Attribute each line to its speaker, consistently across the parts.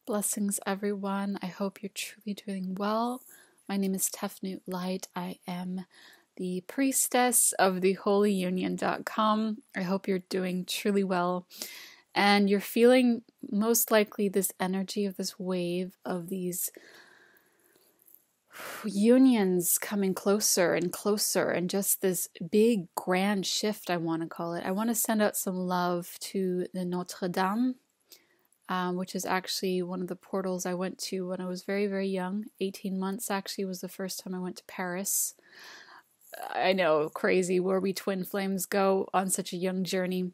Speaker 1: Blessings, everyone. I hope you're truly doing well. My name is Tefnut Light. I am the priestess of the holyunion.com. I hope you're doing truly well. And you're feeling most likely this energy of this wave of these unions coming closer and closer, and just this big grand shift, I want to call it. I want to send out some love to the Notre Dame, which is actually one of the portals I went to when I was very, very young. 18 months actually was the first time I went to Paris. I know, crazy where we twin flames go on such a young journey.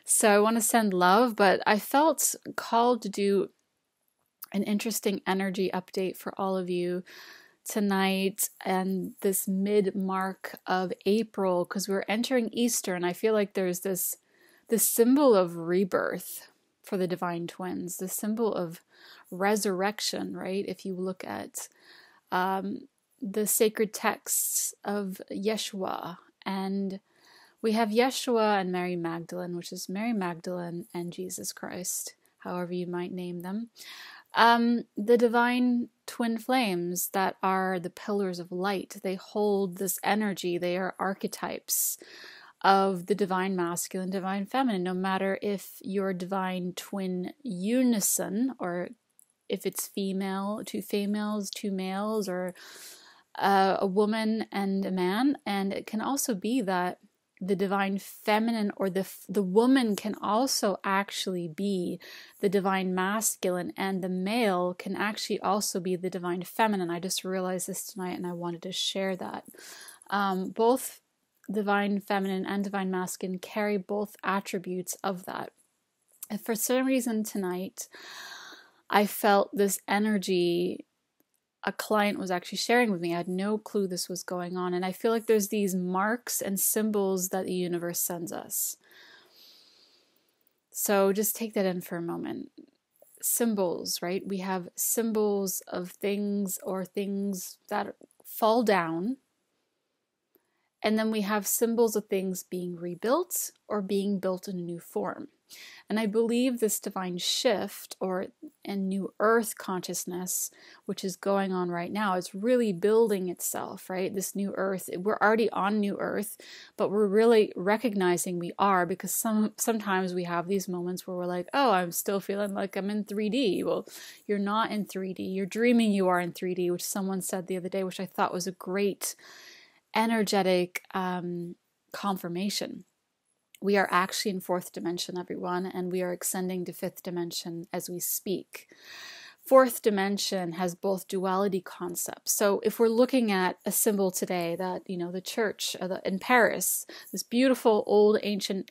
Speaker 1: So I want to send love, but I felt called to do an interesting energy update for all of you tonight and this mid-mark of April, because we're entering Easter, and I feel like there's this symbol of rebirth for the divine twins, the symbol of resurrection, right? If you look at the sacred texts of Yeshua, and we have Yeshua and Mary Magdalene, which is Mary Magdalene and Jesus Christ, however you might name them. The divine twin flames that are the pillars of light. They hold this energy. They are archetypes of the divine masculine, divine feminine, no matter if you're divine twin unison, or if it's female, two females, two males, or a woman and a man. And it can also be that the divine feminine or the woman can also actually be the divine masculine, and the male can actually also be the divine feminine. I just realized this tonight and I wanted to share that. Both divine feminine and divine masculine carry both attributes of that. And for some reason tonight, I felt this energy. A client was actually sharing with me. I had no clue this was going on. And I feel like there's these marks and symbols that the universe sends us. So just take that in for a moment. Symbols, right? We have symbols of things or things that fall down. And then we have symbols of things being rebuilt or being built in a new form. And I believe this divine shift or a new earth consciousness, which is going on right now, is really building itself, right? This new earth, we're already on new earth, but we're really recognizing we are, because sometimes we have these moments where we're like, oh, I'm still feeling like I'm in 3D. Well, you're not in 3D. You're dreaming you are in 3D, which someone said the other day, which I thought was a great energetic confirmation. We are actually in fourth dimension, everyone, and we are ascending to fifth dimension as we speak. Fourth dimension has both duality concepts. So if we're looking at a symbol today that, the church in Paris, this beautiful old ancient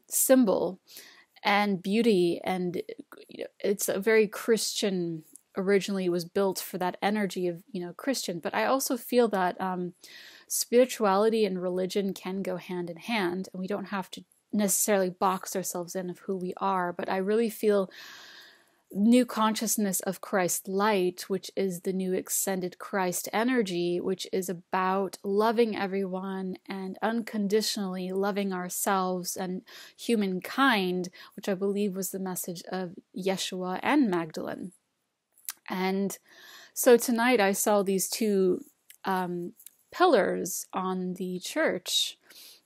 Speaker 1: symbol and beauty, and it's a very Christian. Originally was built for that energy of, Christian. But I also feel that spirituality and religion can go hand in hand, and we don't have to necessarily box ourselves in of who we are. But I really feel new consciousness of Christ light, which is the new ascended Christ energy, which is about loving everyone and unconditionally loving ourselves and humankind, which I believe was the message of Yeshua and Magdalene. And so tonight I saw these two pillars on the church,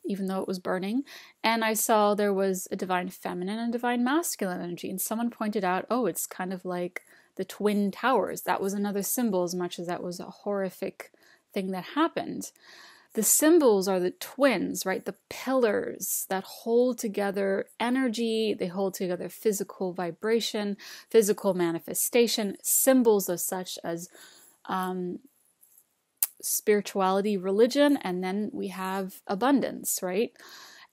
Speaker 1: even though it was burning, and I saw there was a divine feminine and divine masculine energy. And someone pointed out, oh, it's kind of like the Twin Towers. That was another symbol, as much as that was a horrific thing that happened. The symbols are the twins, right? The pillars that hold together energy, they hold together physical vibration, physical manifestation, symbols of such as spirituality, religion, and then we have abundance, right?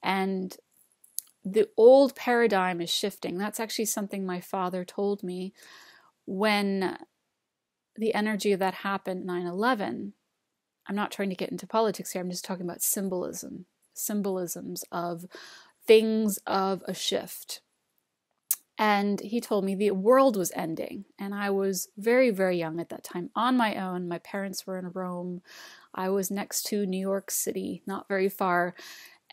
Speaker 1: And the old paradigm is shifting. That's actually something my father told me when the energy of that happened, 9/11. I'm not trying to get into politics here. I'm just talking about symbolisms of things of a shift. And he told me the world was ending. And I was very, very young at that time, on my own. My parents were in Rome. I was next to New York City, not very far.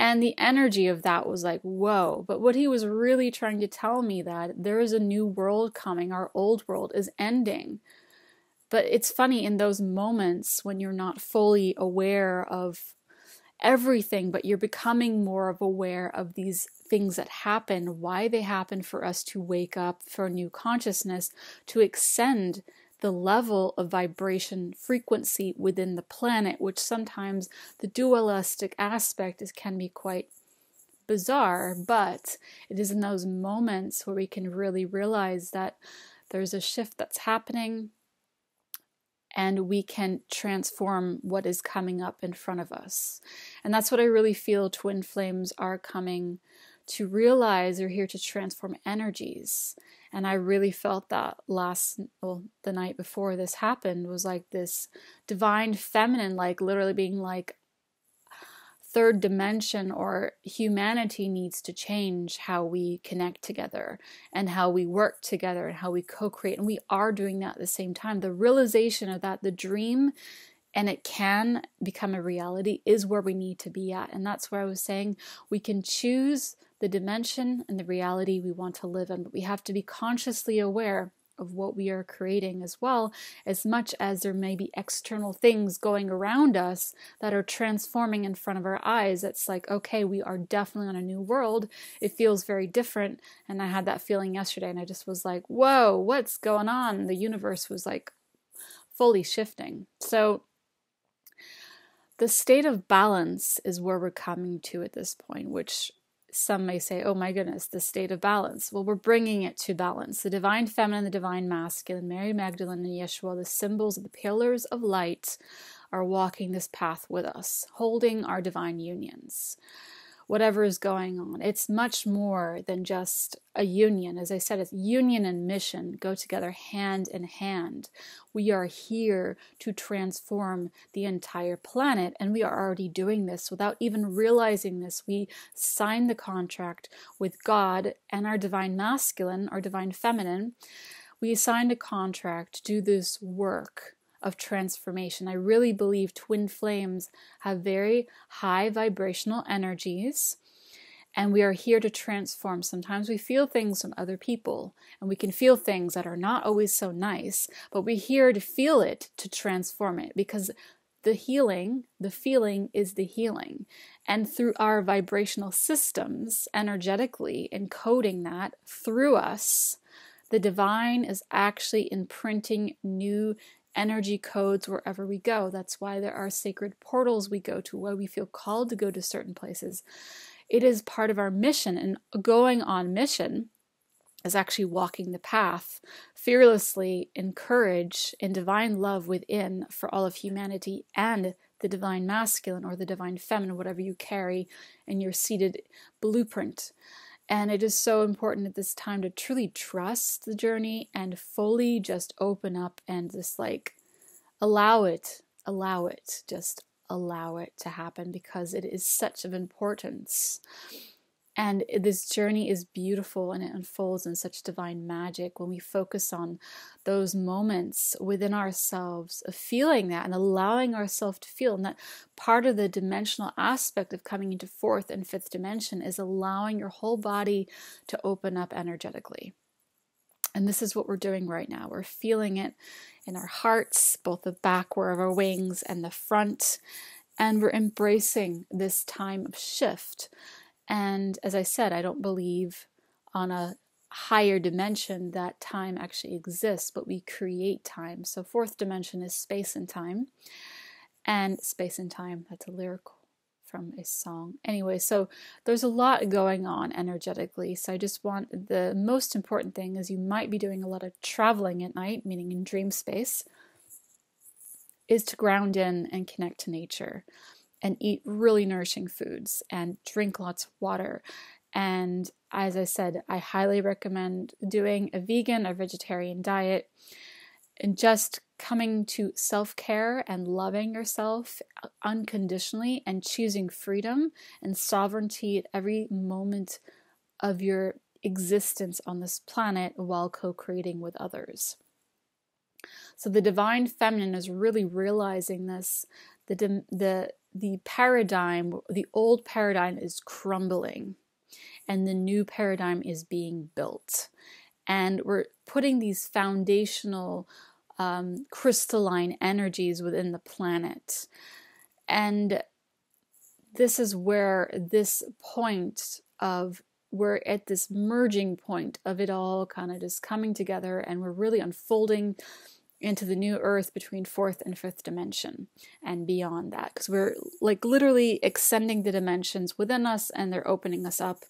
Speaker 1: And the energy of that was like, whoa. But what he was really trying to tell me that there is a new world coming. Our old world is ending. But it's funny, in those moments when you're not fully aware of everything, but you're becoming more of aware of these things that happen, why they happen, for us to wake up, for a new consciousness, to extend the level of vibration frequency within the planet, which sometimes the dualistic aspect can be quite bizarre, but it is in those moments where we can really realize that there's a shift that's happening, and we can transform what is coming up in front of us. And that's what I really feel twin flames are coming to realize. They're here to transform energies. And I really felt that the night before this happened was like this divine feminine, like literally being like, third dimension or humanity needs to change how we connect together and how we work together and how we co-create. And we are doing that at the same time. The realization of that, the dream, and it can become a reality, is where we need to be at. And that's where I was saying we can choose the dimension and the reality we want to live in, but we have to be consciously aware of what we are creating as well, as much as there may be external things going around us that are transforming in front of our eyes. It's like, okay, we are definitely on a new world. It feels very different. And I had that feeling yesterday, and I just was like, whoa, what's going on? The universe was like fully shifting. So the state of balance is where we're coming to at this point, which some may say, oh my goodness, the state of balance. Well, we're bringing it to balance. The divine feminine, the divine masculine, Mary Magdalene and Yeshua, the symbols of the pillars of light, are walking this path with us, holding our divine unions. Whatever is going on, it's much more than just a union. As I said, it's union and mission go together hand in hand. We are here to transform the entire planet, and we are already doing this without even realizing this. We signed the contract with God and our divine masculine, our divine feminine. We signed a contract to do this work of transformation. I really believe twin flames have very high vibrational energies, and we are here to transform. Sometimes we feel things from other people, and we can feel things that are not always so nice, but we're here to feel it, to transform it, because the healing, the feeling is the healing. And through our vibrational systems, energetically encoding that through us, the divine is actually imprinting new energy codes wherever we go. That's why there are sacred portals we go to, why we feel called to go to certain places. It is part of our mission, and going on mission is actually walking the path fearlessly in courage and divine love within for all of humanity and the divine masculine or the divine feminine, whatever you carry in your seated blueprint. And it is so important at this time to truly trust the journey and fully just open up and just like allow it, just allow it to happen, because it is such of importance. And this journey is beautiful, and it unfolds in such divine magic when we focus on those moments within ourselves of feeling that and allowing ourselves to feel. And that part of the dimensional aspect of coming into fourth and fifth dimension is allowing your whole body to open up energetically. And this is what we're doing right now. We're feeling it in our hearts, both the back where of our wings and the front. And we're embracing this time of shift. And as I said, I don't believe on a higher dimension that time actually exists, but we create time. So fourth dimension is space and time. And space and time, that's a lyrical from a song. Anyway, so there's a lot going on energetically. So I just want, the most important thing is you might be doing a lot of traveling at night, meaning in dream space, is to ground in and connect to nature and eat really nourishing foods and drink lots of water. And as I said, I highly recommend doing a vegan or vegetarian diet and just coming to self-care and loving yourself unconditionally and choosing freedom and sovereignty at every moment of your existence on this planet while co-creating with others. So the divine feminine is really realizing this. The the paradigm, the old paradigm is crumbling and the new paradigm is being built. And we're putting these foundational crystalline energies within the planet. And this is where this point of, we're at this merging point of it all kind of just coming together, and we're really unfolding into the new earth between fourth and fifth dimension and beyond that, because we're like literally extending the dimensions within us, and they're opening us up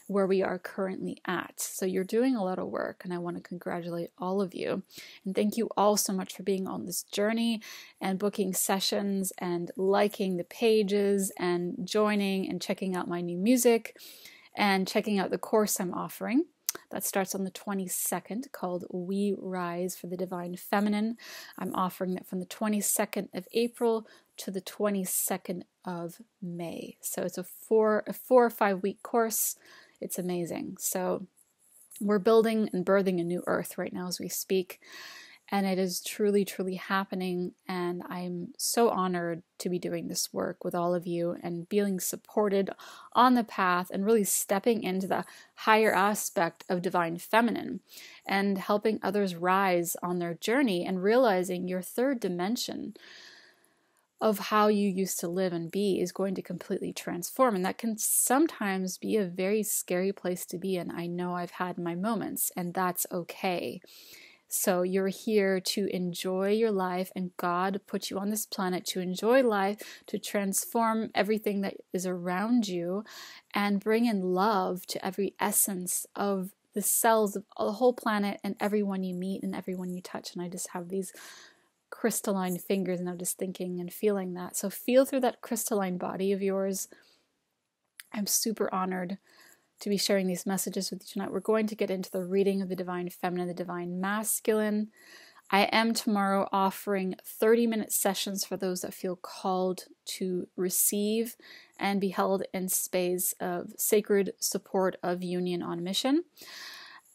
Speaker 1: where we are currently at. So you're doing a lot of work, and I want to congratulate all of you, and thank you all so much for being on this journey and booking sessions and liking the pages and joining and checking out my new music and checking out the course I'm offering. That starts on the 22nd, called We Rise for the Divine Feminine. I'm offering that from the 22nd of April to the 22nd of May. So it's a 4 or 5 week course. It's amazing. So we're building and birthing a new earth right now as we speak. And it is truly, truly happening. And I'm so honored to be doing this work with all of you and being supported on the path and really stepping into the higher aspect of divine feminine and helping others rise on their journey and realizing your third dimension of how you used to live and be is going to completely transform. And that can sometimes be a very scary place to be in. I know I've had my moments, and that's okay. So you're here to enjoy your life, and God put you on this planet to enjoy life, to transform everything that is around you, and bring in love to every essence of the cells of the whole planet and everyone you meet and everyone you touch. And I just have these crystalline fingers, and I'm just thinking and feeling that. So feel through that crystalline body of yours. I'm super honored to be sharing these messages with you tonight. We're going to get into the reading of the Divine Feminine, the Divine Masculine. I am tomorrow offering 30-minute sessions for those that feel called to receive and be held in space of sacred support of Union on Mission.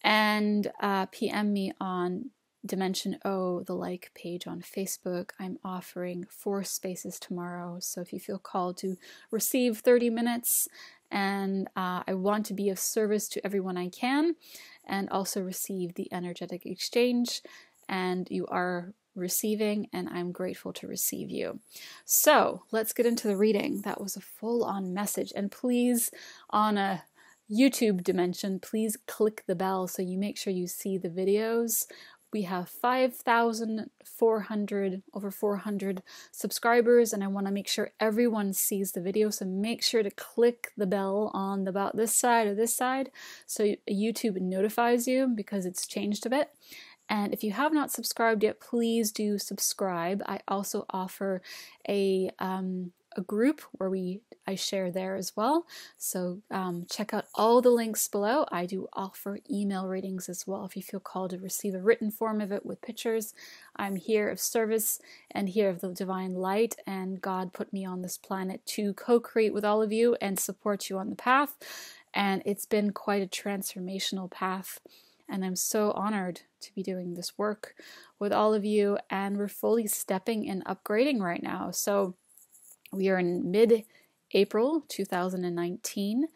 Speaker 1: And PM me on Dimension O, the like page on Facebook. I'm offering 4 spaces tomorrow. So if you feel called to receive 30 minutes, and I want to be of service to everyone I can, and also receive the energetic exchange, and you are receiving, and I'm grateful to receive you. So let's get into the reading. That was a full-on message, and please, on a YouTube dimension, please click the bell so you make sure you see the videos. We have 5,400, over 400 subscribers, and I want to make sure everyone sees the video. So make sure to click the bell on about this side or this side so YouTube notifies you, because it's changed a bit. And if you have not subscribed yet, please do subscribe. I also offer a group where I share there as well. So check out all the links below. I do offer email readings as well if you feel called to receive a written form of it with pictures. I'm here of service and here of the divine light, and God put me on this planet to co-create with all of you and support you on the path. And it's been quite a transformational path, and I'm so honored to be doing this work with all of you. And we're fully stepping and upgrading right now. So we are in mid-April 2019,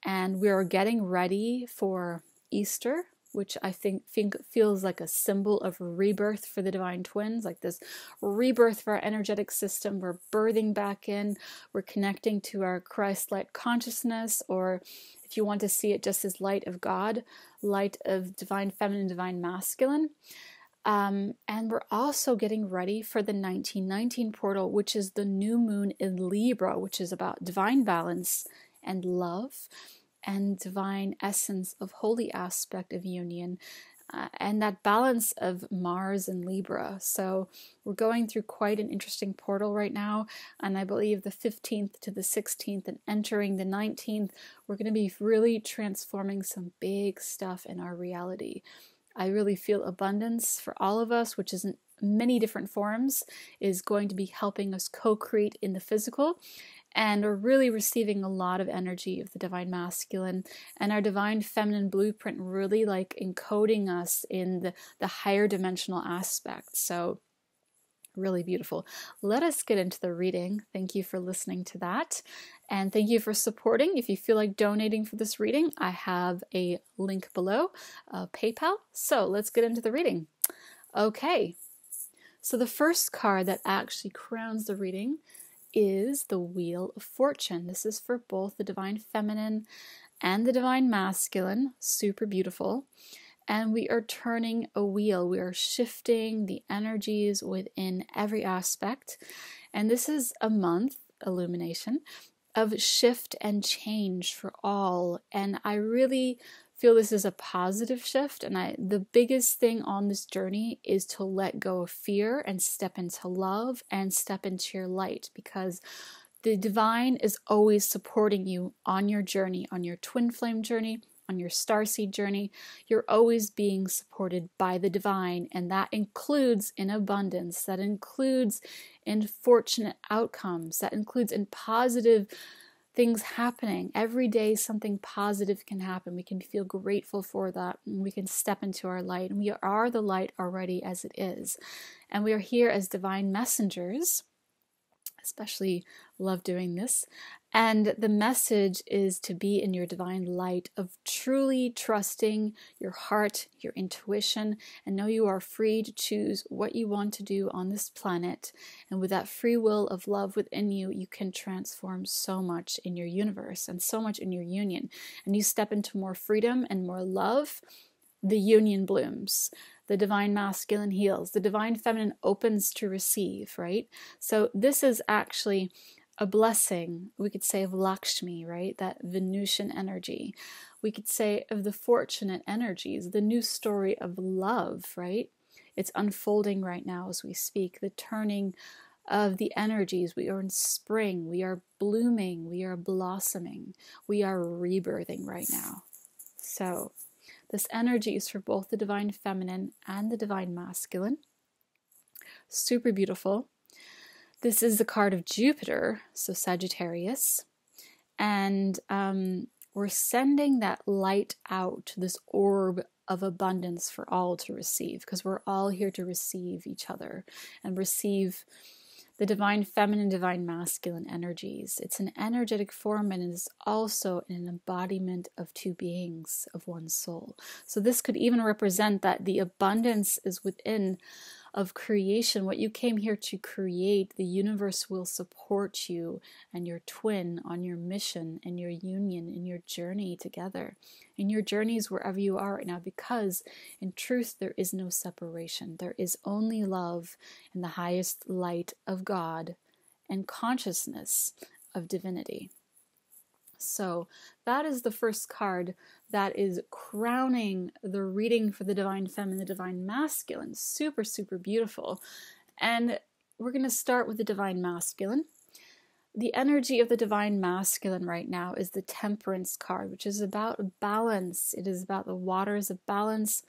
Speaker 1: and we are getting ready for Easter, which I think feels like a symbol of rebirth for the Divine Twins, like this rebirth for our energetic system. We're birthing back in, we're connecting to our Christ-light consciousness, or if you want to see it just as light of God, light of Divine Feminine, Divine Masculine. And we're also getting ready for the 1919 portal, which is the new moon in Libra, which is about divine balance and love and divine essence of holy aspect of union, and that balance of Mars and Libra. So we're going through quite an interesting portal right now, and I believe the 15th to the 16th and entering the 19th, we're going to be really transforming some big stuff in our reality. I really feel abundance for all of us, which is in many different forms, is going to be helping us co-create in the physical. And we're really receiving a lot of energy of the Divine Masculine and our Divine Feminine blueprint, really like encoding us in the higher dimensional aspects. So Really beautiful. Let us get into the reading. Thank you for listening to that. And thank you for supporting. If you feel like donating for this reading, I have a link below, PayPal. So let's get into the reading. Okay. So the first card that actually crowns the reading is the Wheel of Fortune. This is for both the Divine Feminine and the Divine Masculine. Super beautiful. And we are turning a wheel. We are shifting the energies within every aspect. And this is a month, illumination, of shift and change for all. And I really feel this is a positive shift. And the biggest thing on this journey is to let go of fear and step into love and step into your light, because the divine is always supporting you on your journey, on your twin flame journey, on your starseed journey. You're always being supported by the divine, and that includes in abundance, that includes in fortunate outcomes, that includes in positive things happening. Every day something positive can happen. We can feel grateful for that, and we can step into our light, and we are the light already as it is. And we are here as divine messengers. Especially love doing this. And the message is to be in your divine light of truly trusting your heart, your intuition, and know you are free to choose what you want to do on this planet. And with that free will of love within you, you can transform so much in your universe and so much in your union. And you step into more freedom and more love, the union blooms. The divine masculine heals. The divine feminine opens to receive, right? So this is actually a blessing, we could say, of Lakshmi, right? That Venusian energy. We could say of the fortunate energies, the new story of love, right? It's unfolding right now as we speak. The turning of the energies. We are in spring. We are blooming. We are blossoming. We are rebirthing right now. So this energy is for both the divine feminine and the divine masculine. Super beautiful. This is the card of Jupiter, so Sagittarius. And we're sending that light out, this orb of abundance for all to receive, because we're all here to receive each other and receive the divine feminine, divine masculine energies. It's an energetic form, and it is also an embodiment of two beings, of one soul. So this could even represent that the abundance is within of creation. What you came here to create, the universe will support you and your twin on your mission and your union in your journey together, in your journeys wherever you are right now, because in truth there is no separation. There is only love in the highest light of God and consciousness of divinity. So that is the first card that is crowning the reading for the divine feminine, the divine masculine. Super, super beautiful. And we're going to start with the divine masculine. The energy of the divine masculine right now is the Temperance card, which is about balance. It is about the waters of balance,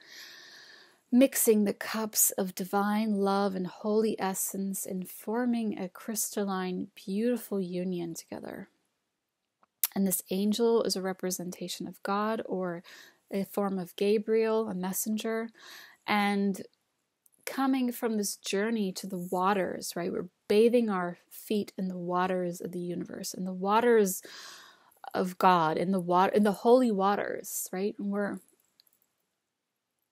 Speaker 1: mixing the cups of divine love and holy essence and forming a crystalline, beautiful union together. And this angel is a representation of God, or a form of Gabriel, a messenger. And coming from this journey to the waters, right? We're bathing our feet in the waters of the universe, in the waters of God, in the holy waters, right? And we're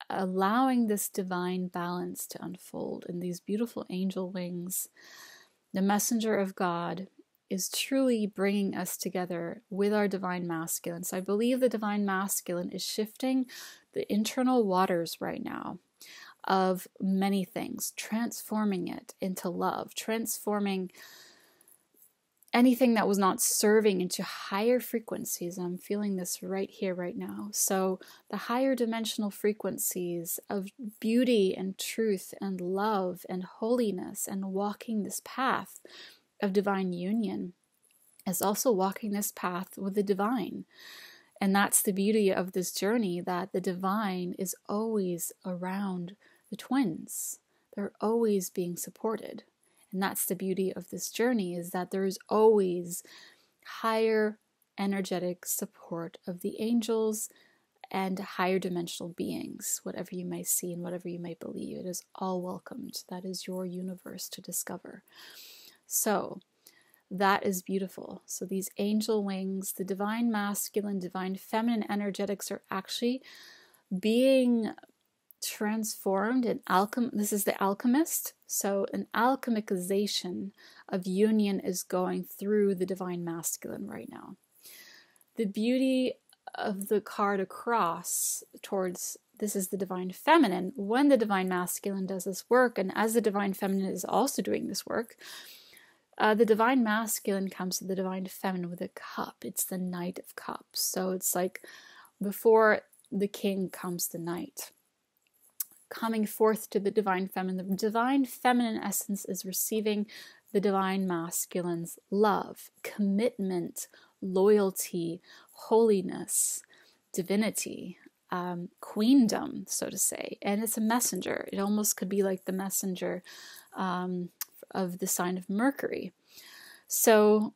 Speaker 1: allowing this divine balance to unfold in these beautiful angel wings. The messenger of God is truly bringing us together with our divine masculine. So I believe the divine masculine is shifting the internal waters right now of many things, transforming it into love, transforming anything that was not serving into higher frequencies. And I'm feeling this right here, right now. So the higher dimensional frequencies of beauty and truth and love and holiness and walking this path of divine union is also walking this path with the divine. And that's the beauty of this journey, that the divine is always around the twins. They're always being supported. And that's the beauty of this journey, is that there is always higher energetic support of the angels and higher dimensional beings, whatever you may see and whatever you may believe. It is all welcomed. That is your universe to discover. So that is beautiful. So these angel wings, the divine masculine, divine feminine energetics are actually being transformed in this is the alchemist. So an alchemicization of union is going through the divine masculine right now. The beauty of the card across towards this is the divine feminine. When the divine masculine does this work, and as the divine feminine is also doing this work, the divine masculine comes to the divine feminine with a cup. It's the Knight of Cups. So it's like before the king comes the knight. Coming forth to the divine feminine. The divine feminine essence is receiving the divine masculine's love, commitment, loyalty, holiness, divinity, queendom, so to say. And it's a messenger. It almost could be like the messenger of the sign of Mercury. So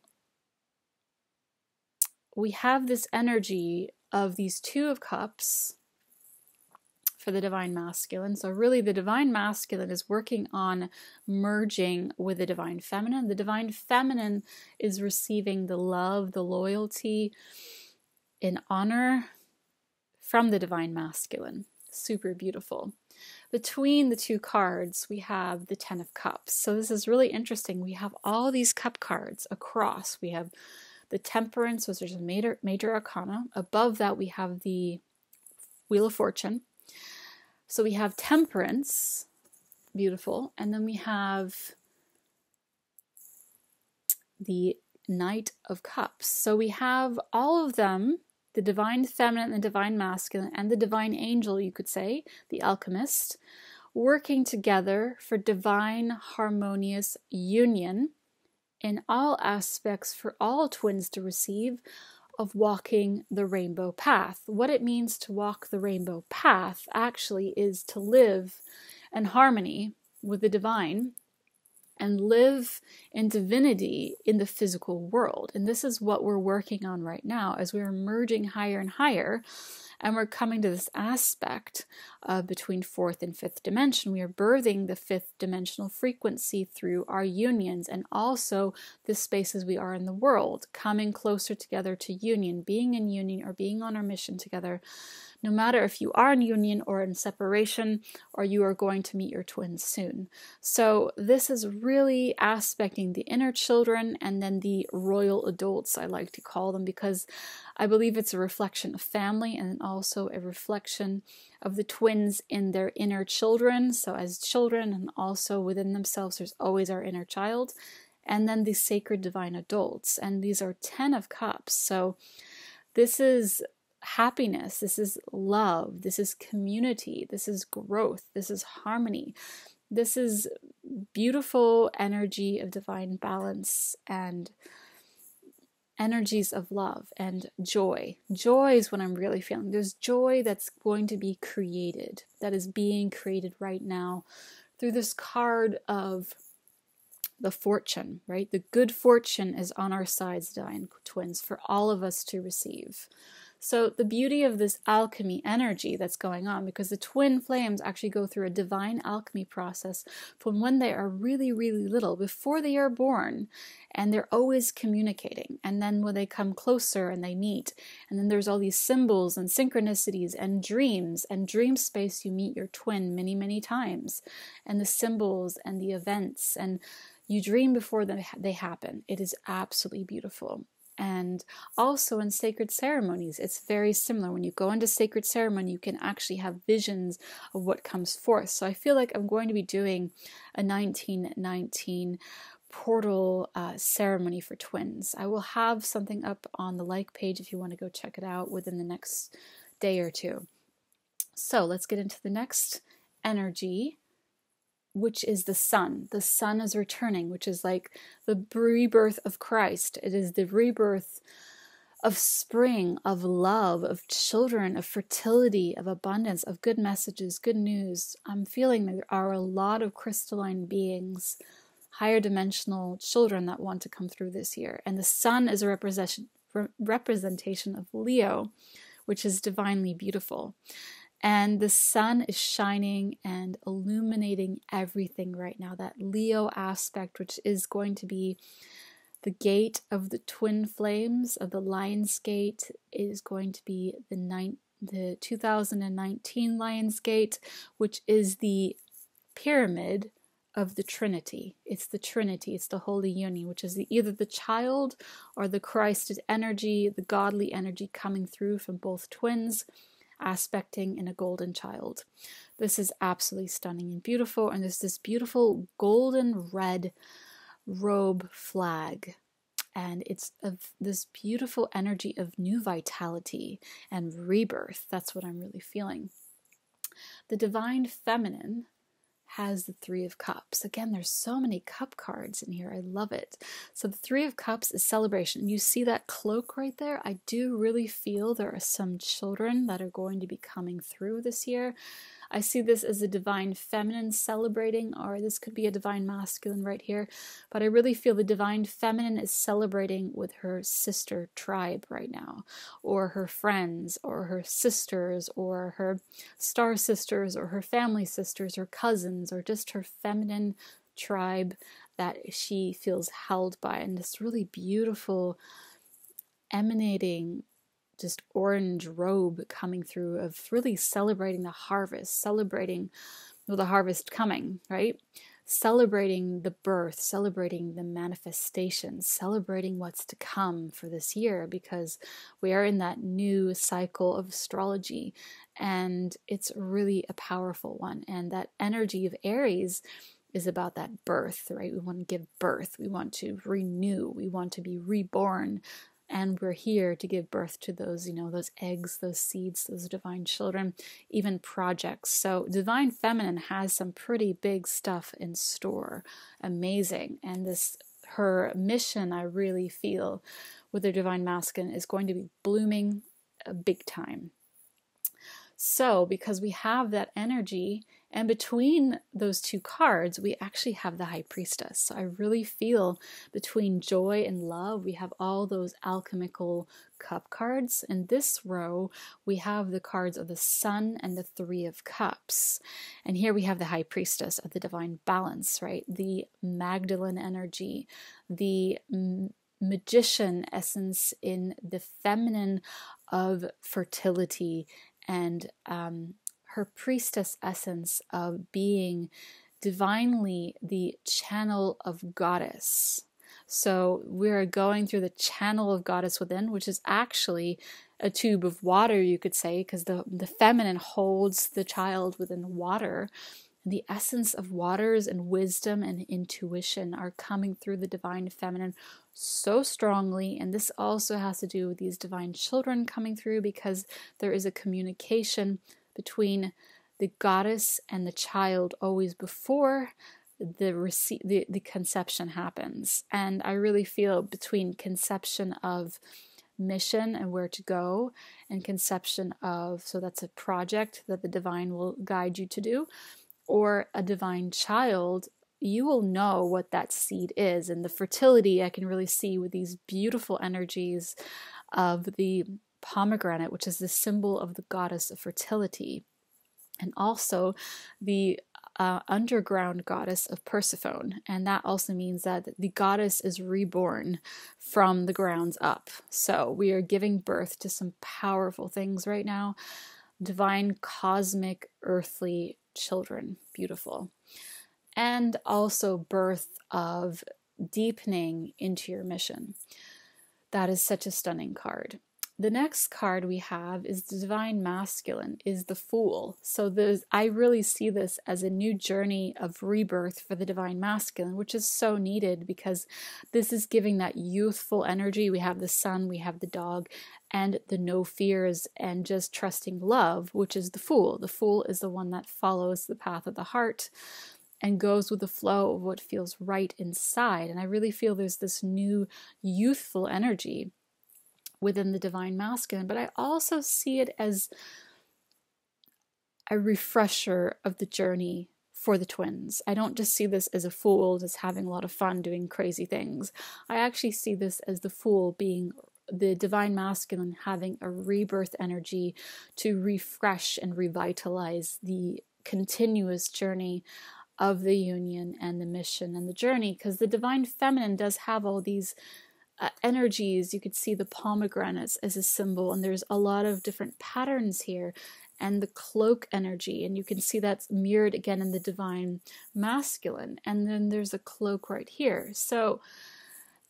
Speaker 1: we have this energy of these Two of Cups for the divine masculine. So really the divine masculine is working on merging with the divine feminine. The divine feminine is receiving the love, the loyalty, and honor from the divine masculine. Super beautiful. Between the two cards, we have the Ten of Cups. So this is really interesting. We have all these cup cards across. We have the Temperance, which is a major arcana. Above that, we have the Wheel of Fortune. So we have Temperance, beautiful. And then we have the Knight of Cups. So we have all of them, the divine feminine, the divine masculine, and the divine angel, you could say, the alchemist, working together for divine harmonious union in all aspects for all twins to receive of walking the rainbow path. What it means to walk the rainbow path actually is to live in harmony with the divine and live in divinity in the physical world. And this is what we're working on right now as we're merging higher and higher. And we're coming to this aspect between fourth and fifth dimension. We are birthing the fifth dimensional frequency through our unions and also the spaces we are in the world, coming closer together to union, being in union or being on our mission together. No matter if you are in union or in separation, or you are going to meet your twins soon. So this is really aspecting the inner children and then the royal adults, I like to call them, because I believe it's a reflection of family and also a reflection of the twins in their inner children. So as children and also within themselves, there's always our inner child. And then the sacred divine adults. And these are 10 of Cups. So this is happiness, this is love, this is community, this is growth, this is harmony, this is beautiful energy of divine balance and energies of love and joy. Joy is what I'm really feeling. There's joy that's going to be created, that is being created right now through this card of the fortune, right? The good fortune is on our sides, divine twins, for all of us to receive. So the beauty of this alchemy energy that's going on, because the twin flames actually go through a divine alchemy process from when they are really, really little, before they are born, and they're always communicating. And then when they come closer and they meet, and then there's all these symbols and synchronicities and dreams, and dream space, you meet your twin many, many times, and the symbols and the events, and you dream before they happen. It is absolutely beautiful. And also in sacred ceremonies, it's very similar. When you go into sacred ceremony, you can actually have visions of what comes forth. So I feel like I'm going to be doing a 1919 portal ceremony for twins. I will have something up on the like page if you want to go check it out within the next day or two. So let's get into the next energy, which is the sun. The sun is returning, which is like the rebirth of Christ. It is the rebirth of spring, of love, of children, of fertility, of abundance, of good messages, good news. I'm feeling there are a lot of crystalline beings, higher dimensional children that want to come through this year. And the sun is a representation of Leo, which is divinely beautiful. And the sun is shining and illuminating everything right now. That Leo aspect, which is going to be the gate of the twin flames of the Lion's Gate, is going to be the 2019 Lion's Gate, which is the pyramid of the Trinity. It's the Trinity, it's the Holy Union, which is either the child or the Christed energy, the godly energy coming through from both twins, aspecting in a golden child. This is absolutely stunning and beautiful, and there's this beautiful golden red robe flag, and it's of this beautiful energy of new vitality and rebirth. That's what I'm really feeling. The Divine Feminine has the Three of Cups. Again, there's so many cup cards in here. I love it. So the Three of Cups is celebration. You see that cloak right there? I do really feel there are some children that are going to be coming through this year. I see this as a Divine Feminine celebrating, or this could be a Divine Masculine right here, but I really feel the Divine Feminine is celebrating with her sister tribe right now, or her friends, or her sisters, or her star sisters, or her family sisters, or cousins, or just her feminine tribe that she feels held by, and this really beautiful emanating just orange robe coming through of really celebrating the harvest, celebrating the harvest coming, right? Celebrating the birth, celebrating the manifestation, celebrating what's to come for this year, because we are in that new cycle of astrology, and it's really a powerful one. And that energy of Aries is about that birth, right? We want to give birth, we want to renew, we want to be reborn. And we're here to give birth to those, those eggs, those seeds, those divine children, even projects. So Divine Feminine has some pretty big stuff in store. Amazing. And her mission, I really feel, with her Divine Masculine is going to be blooming big time. So because we have that energy, and between those two cards, we actually have the High Priestess. So I really feel between joy and love, we have all those alchemical cup cards. In this row, we have the cards of the Sun and the Three of Cups. And here we have the High Priestess of the Divine Balance, right? The Magdalene energy, the magician essence in the feminine of fertility, and her priestess essence of being divinely the channel of goddess. So we're going through the channel of goddess within, which is actually a tube of water, you could say, because the feminine holds the child within water. And the essence of waters and wisdom and intuition are coming through the Divine Feminine so strongly. And this also has to do with these divine children coming through, because there is a communication between the goddess and the child always before the conception happens. And I really feel between conception of mission and where to go, and conception of, so that's a project that the divine will guide you to do, or a divine child, you will know what that seed is. And the fertility I can really see with these beautiful energies of the pomegranate, which is the symbol of the goddess of fertility, and also the underground goddess of Persephone. And that also means that the goddess is reborn from the grounds up. So we are giving birth to some powerful things right now. Divine, cosmic, earthly children. Beautiful. And also birth of deepening into your mission. That is such a stunning card. The next card we have is the Divine Masculine, is the Fool. So I really see this as a new journey of rebirth for the Divine Masculine, which is so needed, because this is giving that youthful energy. We have the sun, we have the dog, and the no fears and just trusting love, which is the Fool. The Fool is the one that follows the path of the heart and goes with the flow of what feels right inside. And I really feel there's this new youthful energy within the Divine Masculine, but I also see it as a refresher of the journey for the twins. I don't just see this as a fool just having a lot of fun doing crazy things. I actually see this as the Fool being the divine masculine having a rebirth energy to refresh and revitalize the continuous journey of the union and the mission and the journey, because the divine feminine does have all these energies. You could see the pomegranates as a symbol, and there's a lot of different patterns here, and the cloak energy, and you can see that's mirrored again in the divine masculine, and then there's a cloak right here. So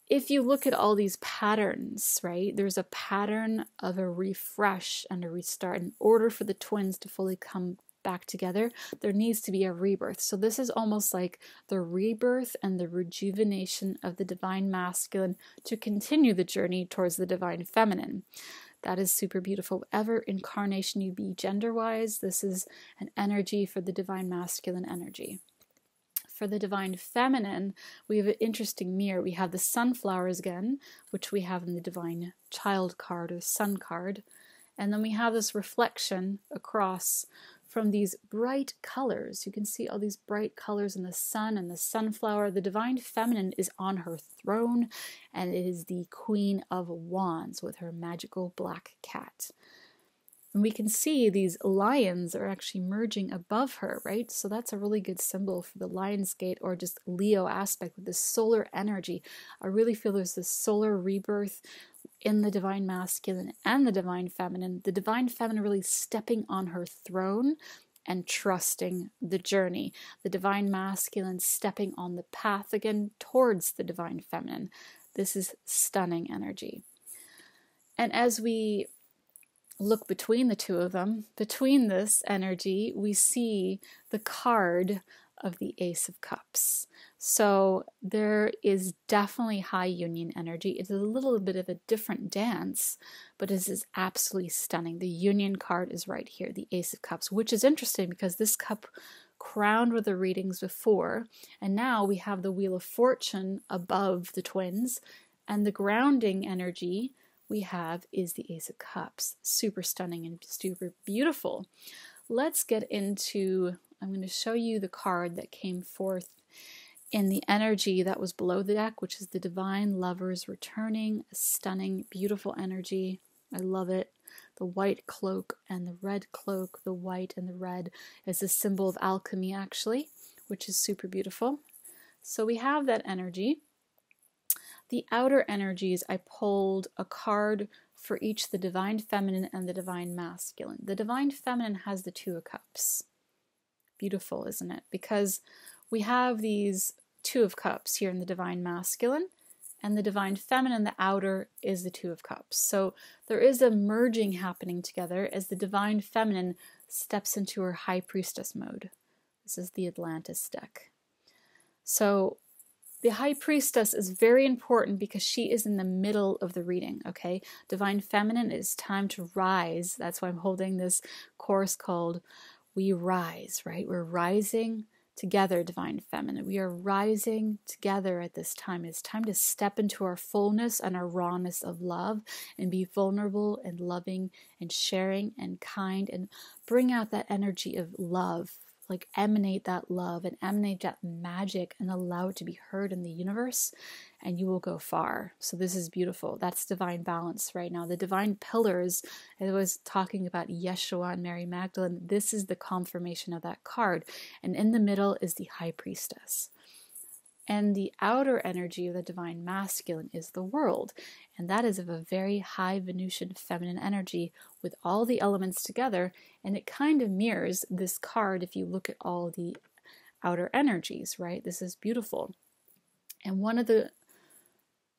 Speaker 1: if you look at all these patterns, right, there's a pattern of a refresh and a restart. In order for the twins to fully come back together, there needs to be a rebirth. So this is almost like the rebirth and the rejuvenation of the divine masculine to continue the journey towards the divine feminine. That is super beautiful. Whatever incarnation you be gender-wise, this is an energy for the divine masculine energy. For the divine feminine, we have an interesting mirror. We have the sunflowers again, which we have in the divine child card or sun card. And then we have this reflection across from these bright colors. You can see all these bright colors in the sun and the sunflower. The divine feminine is on her throne, and it is the Queen of Wands with her magical black cat. And we can see these lions are actually merging above her, right? So that's a really good symbol for the Lion's Gate, or just Leo aspect with this solar energy. I really feel there's this solar rebirth in the divine masculine and the divine feminine. The divine feminine really stepping on her throne and trusting the journey. The divine masculine stepping on the path again towards the divine feminine. This is stunning energy. And as we look between the two of them, between this energy, we see the card of the Ace of Cups. So there is definitely high union energy. It's a little bit of a different dance, but this is absolutely stunning. The union card is right here, the Ace of Cups, which is interesting because this cup crowned with the readings before, and now we have the Wheel of Fortune above the twins, and the grounding energy we have is the Ace of Cups. Super stunning and super beautiful. Let's get into, I'm going to show you the card that came forth in the energy that was below the deck, which is the Divine Lovers returning. A stunning, beautiful energy. I love it. The white cloak and the red cloak, the white and the red is a symbol of alchemy actually, which is super beautiful. So we have that energy. The outer energies, I pulled a card for each, the divine feminine and the divine masculine. The divine feminine has the Two of Cups. Beautiful, isn't it? Because we have these Two of Cups here in the divine masculine, and the divine feminine, the outer, is the Two of Cups. So there is a merging happening together as the divine feminine steps into her high priestess mode. This is the Atlantis deck. So the High Priestess is very important because she is in the middle of the reading, okay? Divine Feminine, is time to rise. That's why I'm holding this course called We Rise, right? We're rising together, Divine Feminine. We are rising together at this time. It's time to step into our fullness and our rawness of love and be vulnerable and loving and sharing and kind and bring out that energy of love. Like emanate that love and emanate that magic and allow it to be heard in the universe, and you will go far. So this is beautiful. That's divine balance right now. The divine pillars, I was talking about Yeshua and Mary Magdalene. This is the confirmation of that card. And in the middle is the High Priestess. And the outer energy of the divine masculine is the world. And that is of a very high Venusian feminine energy with all the elements together. And it kind of mirrors this card if you look at all the outer energies, right? This is beautiful. And one of the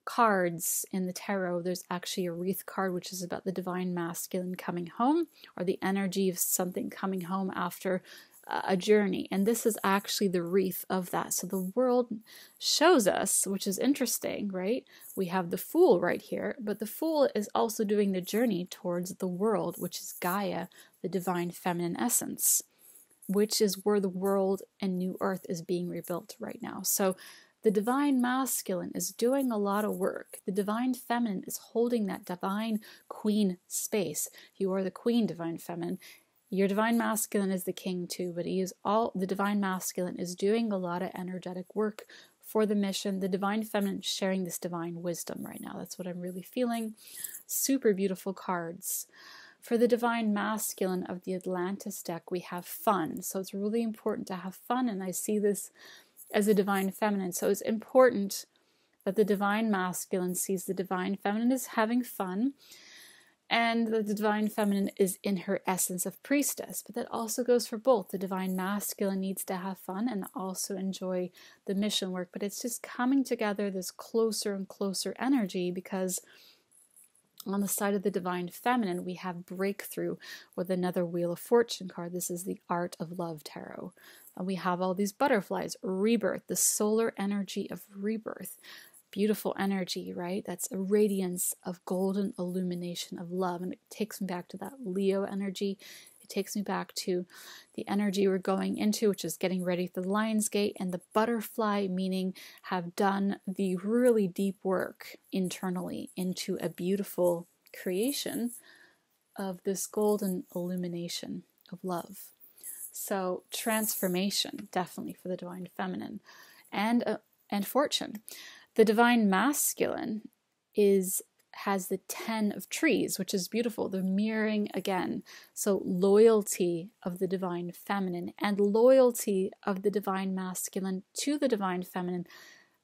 Speaker 1: cards in the tarot, there's actually a wreath card, which is about the divine masculine coming home, or the energy of something coming home after a journey, and this is actually the wreath of that. So the world shows us, which is interesting, right? We have the Fool right here, but the Fool is also doing the journey towards the world, which is Gaia, the divine feminine essence, which is where the world and New Earth is being rebuilt right now. So the divine masculine is doing a lot of work. The divine feminine is holding that divine queen space. You are the queen, divine feminine. Your divine masculine is the king too, but the divine masculine is doing a lot of energetic work for the mission. The divine feminine is sharing this divine wisdom right now. That's what I'm really feeling. Super beautiful cards. For the divine masculine of the Atlantis deck, we have fun. So it's really important to have fun, and I see this as a divine feminine. So it's important that the divine masculine sees the divine feminine as having fun, and the divine feminine is in her essence of priestess. But that also goes for both. The divine masculine needs to have fun and also enjoy the mission work. But it's just coming together, this closer and closer energy, because on the side of the divine feminine, we have breakthrough with another Wheel of Fortune card. This is the Art of Love Tarot. And we have all these butterflies, rebirth, the solar energy of rebirth. Beautiful energy, right? That's a radiance of golden illumination of love. And it takes me back to that Leo energy. It takes me back to the energy we're going into, which is getting ready for the Lion's Gate, and the butterfly, meaning have done the really deep work internally into a beautiful creation of this golden illumination of love. So transformation, definitely for the divine feminine, and fortune. The divine masculine has the 10 of trees, which is beautiful. The mirroring again. So loyalty of the divine feminine and loyalty of the divine masculine to the divine feminine.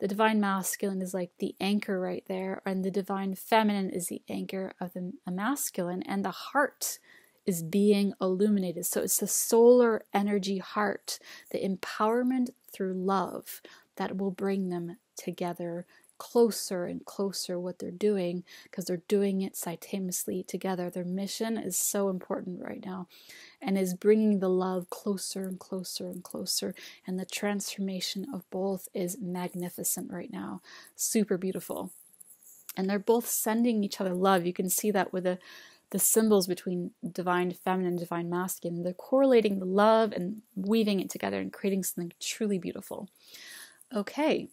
Speaker 1: The divine masculine is like the anchor right there, and the divine feminine is the anchor of the masculine, and the heart is being illuminated. So it's the solar energy heart, the empowerment through love that will bring them together closer and closer, what they're doing, because they're doing it simultaneously together. Their mission is so important right now, and is bringing the love closer and closer and closer, and the transformation of both is magnificent right now. Super beautiful. And they're both sending each other love. You can see that with the symbols between divine feminine and divine masculine. They're correlating the love and weaving it together and creating something truly beautiful. Okay,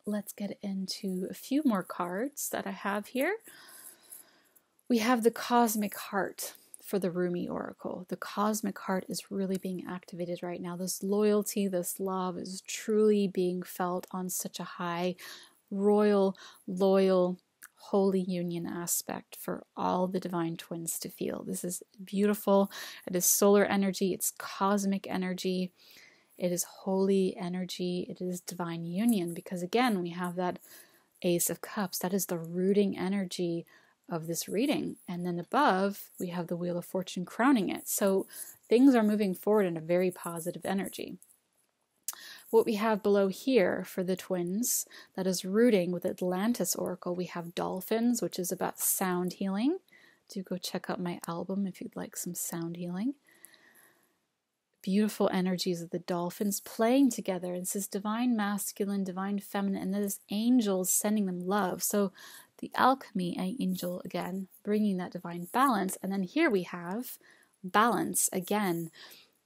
Speaker 1: let's get into a few more cards that I have here. We have the Cosmic Heart for the Rumi Oracle. The Cosmic Heart is really being activated right now. This loyalty, this love is truly being felt on such a high, royal, loyal, holy union aspect for all the divine twins to feel. This is beautiful. It is solar energy. It's cosmic energy. It is holy energy. It is divine union, because again, we have that Ace of Cups. That is the rooting energy of this reading. And then above, we have the Wheel of Fortune crowning it. So things are moving forward in a very positive energy. What we have below here for the twins, that is rooting with Atlantis Oracle, we have dolphins, which is about sound healing. Do go check out my album if you'd like some sound healing. Beautiful energies of the dolphins playing together. It says divine masculine, divine feminine, and there's angels sending them love. So the alchemy angel again, bringing that divine balance. And then here we have balance again.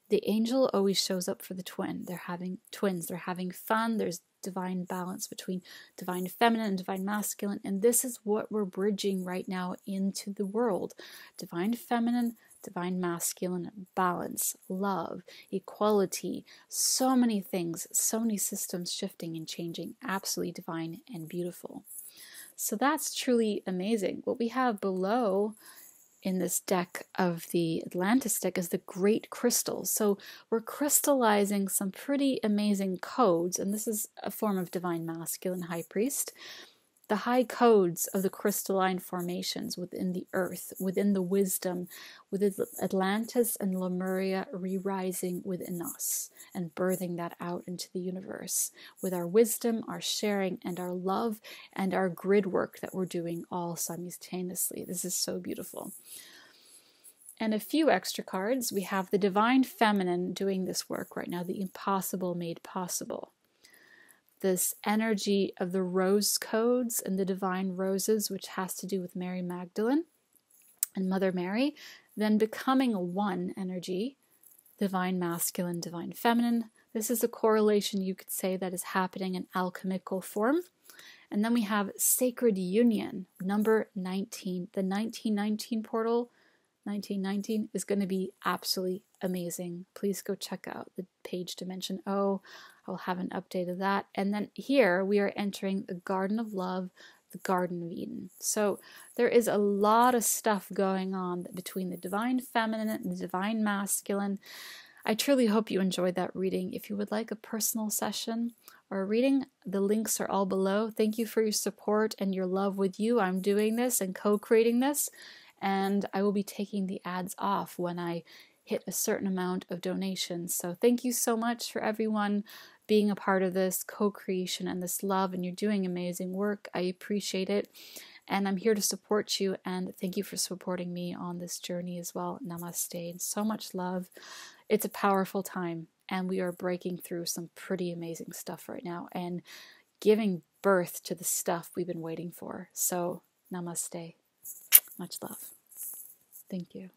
Speaker 1: The angel always shows up for the twin. They're having twins. They're having fun. There's divine balance between divine feminine and divine masculine. And this is what we're bridging right now into the world. Divine feminine, divine masculine, balance, love, equality, so many things, so many systems shifting and changing, absolutely divine and beautiful. So that's truly amazing. What we have below in this deck of the Atlantis deck is the Great Crystals. So we're crystallizing some pretty amazing codes, and this is a form of divine masculine high priest. The high codes of the crystalline formations within the earth, within the wisdom, within Atlantis and Lemuria re-rising within us and birthing that out into the universe with our wisdom, our sharing, and our love, and our grid work that we're doing all simultaneously. This is so beautiful. And a few extra cards. We have the Divine Feminine doing this work right now, the impossible made possible. This energy of the rose codes and the divine roses, which has to do with Mary Magdalene and Mother Mary, then becoming a one energy, divine masculine, divine feminine. This is a correlation, you could say, that is happening in alchemical form. And then we have sacred union, number 19, the 1919 portal, 1919 is going to be absolutely amazing. Please go check out the page Dimension O. I'll have an update of that. And then here we are entering the Garden of Love, the Garden of Eden. So there is a lot of stuff going on between the Divine Feminine and the Divine Masculine. I truly hope you enjoyed that reading. If you would like a personal session or a reading, the links are all below. Thank you for your support and your love with you. I'm doing this and co-creating this, and I will be taking the ads off when I hit a certain amount of donations. So thank you so much for everyone being a part of this co-creation and this love, and you're doing amazing work. I appreciate it, and I'm here to support you, and thank you for supporting me on this journey as well. Namaste, and so much love. It's a powerful time, and we are breaking through some pretty amazing stuff right now and giving birth to the stuff we've been waiting for. So namaste. Much love. Thank you.